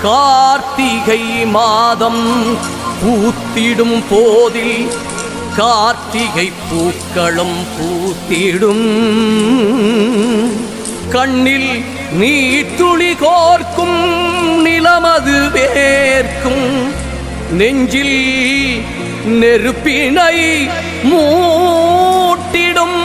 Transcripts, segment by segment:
கார்த்திகை மாதம் பூத்திடும் போதில் கார்த்திகை பூக்களும் பூத்திடும். கண்ணில் நீத்துளி கோர்க்கும் நிலமது வேர்க்கும். நெஞ்சில் நெருப்பினை மூட்டிடும்.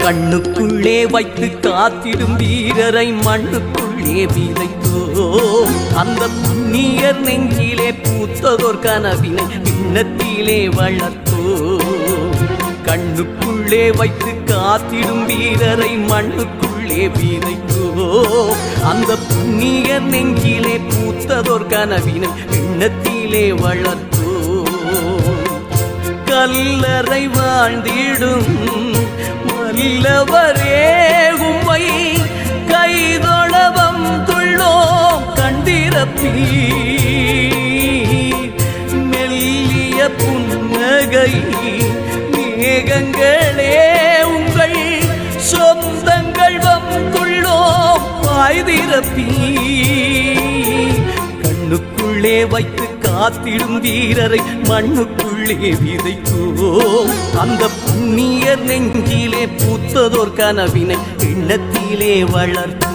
கண்ணுக்குள்ளே வைத்து காத்திடும் வீரரை மண்ணுக்குள்ளே விதைத்தோம். அந்த புண்ணியர் நெஞ்சிலே பூத்ததோர் கனவினை பின்னத்திலே வளர்த்தோம். கண்ணுக்குள்ளே வைத்து காத்திடும் வீரரை மண்ணுக்குள்ளே விதைத்தோம். அந்த புண்ணியர் நெஞ்சிலே பூத்ததோர் கனவினை பின்னத்திலே வளர்த்தோம். கல்லறை வாழ்ந்திடும் வல்லவரே உம்மை கைதொழவம் துள்ளோம் கண்டிரப்பீ. மெல்லிய புன்னகை மேகங்களே உங்கள் சொந்தங்கள் வந்துள்ளோம் வாய்திரப்பீ. கண்ணுக்குள்ளே வைத்து காத்திடும் வீரரை மண்ணுக்குள்ளே விதைத்தோம். அந்த புண்ணியர் நெஞ்சிலே பூத்ததோர் கனவினை எண்ணத்திலே வளர்த்தோம்.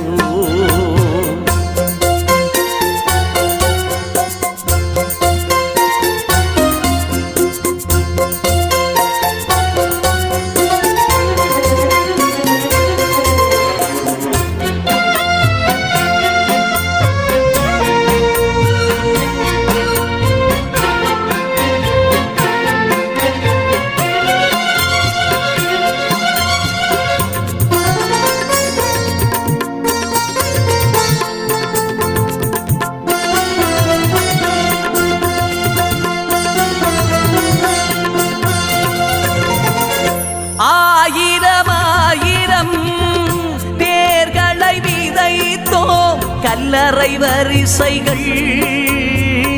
கல்லறை வரிசைகள்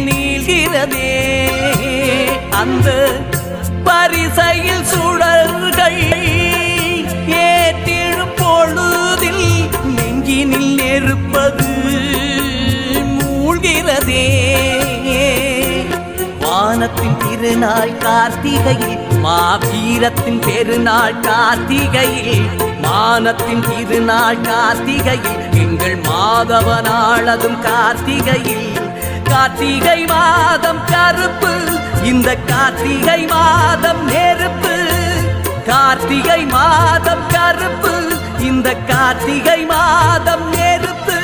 நீள்கிறதே. அந்த பரிசையில் சுடர்கள் ஏற்றிடும் பொழுதில் நெஞ்சினில் நெருப்பது மூழ்கிறதே. வானத்தின் திருநாள் கார்த்திகையில் மாவீரத்தின் பெருநாள் கார்த்திகையில். மானத்தின் திருநாள் கார்த்திகையில் எங்கள் மாதவனாளதும் கார்த்திகையில். கார்த்திகை மாதம் கருப்பு இந்த கார்த்திகை மாதம் நெருப்பு. கார்த்திகை மாதம் கருப்பு இந்த கார்த்திகை மாதம் நெருப்பு.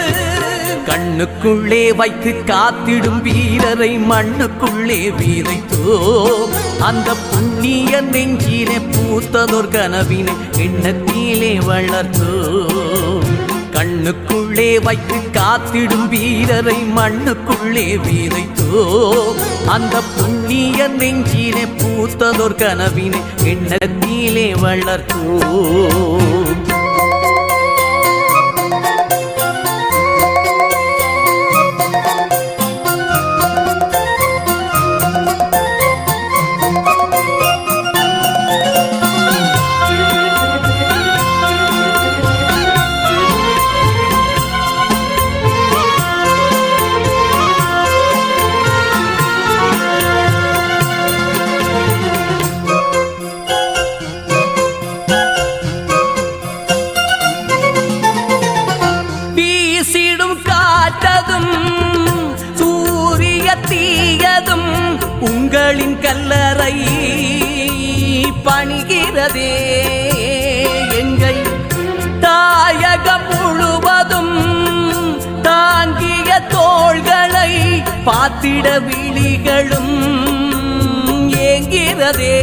கண்ணுக்குள்ளே வைத்து காத்திடும் வீரரை மண்ணுக்குள்ளே விதைத்தோம். அந்த புண்ணிய நெஞ்சிலே பூத்ததோர் கனவினை எண்ணத்திலே வளர்த்தோம். கண்ணுக்குள்ளே வைத்து காத்திடும் வீரரை மண்ணுக்குள்ளே விதைத்தோம். அந்த புண்ணிய நெஞ்சிலே பூத்ததோர் கனவினை எண்ணத்திலே வளர்த்தோம். தீயதும் உங்களின் கல்லறை பணிகிறதே. எங்கள் தாயகம் முழுவதும் தாங்கிய தோள்களை பார்த்திட விழிகளும் ஏங்கிறதே.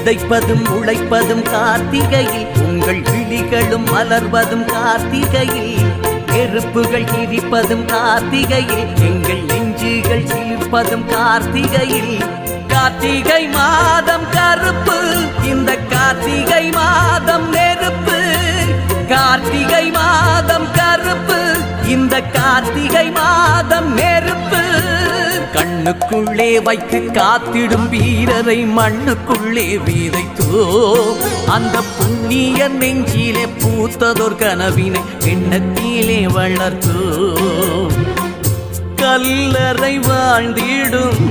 விதைப்பதும் உழைப்பதும் கார்த்திகையில், உங்கள் விழிகளும் மலர்வதும் கார்த்திகையில், நெருப்புகள் எரிப்பதும் கார்த்திகையில், எங்கள் நெஞ்சுகள் சிலிர்ப்பதும் கார்த்திகையில். கார்த்திகை மாதம் கருப்பு, இந்த கார்த்திகை மாதம் நெருப்பு. கார்த்திகை மாதம் கருப்பு, இந்த கார்த்திகை மாதம் நெருப்பு. கண்ணுக்குள்ளே வைத்து காத்திடும் வீரரை மண்ணுக்குள்ளே விதைத்தோ, அந்த புண்ணிய நெஞ்சிலே பூத்ததோர் கனவினை எண்ணத்திலே வளர்த்தோ. கல்லறை வாழ்ந்திடும்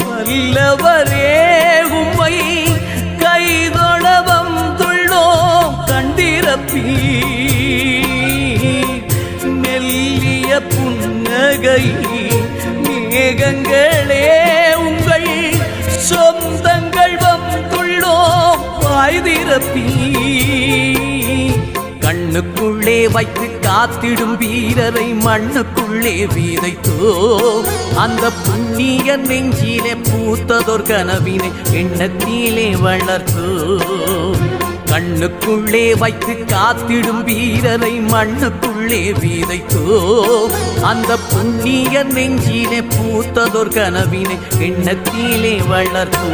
வல்லவரே உம்மை கைதொழ வந்துள்ளோம் கண்டிரப்பி. மெல்லிய புன்னகை மேகங்களே உங்கள் சொந்தங்கள் வந்துள்ளோம் வாய்திரப்பி. கண்ணுக்குள்ளே வைத்து காத்திடும் வீரரை மண்ணுக்குள்ளே விதைத்தோ, அந்த புண்ணிய நெஞ்சிலே பூத்ததோர் கனவினை எண்ணத்திலே வளர்த்தோ. கண்ணுக்குள்ளே வைத்து காத்திடும் வீரரை மண்ணுக்குள்ளே விதைத்தோ, அந்த புண்ணிய நெஞ்சிலே பூத்ததோர் கனவினை எண்ணத்திலே வளர்த்தோ.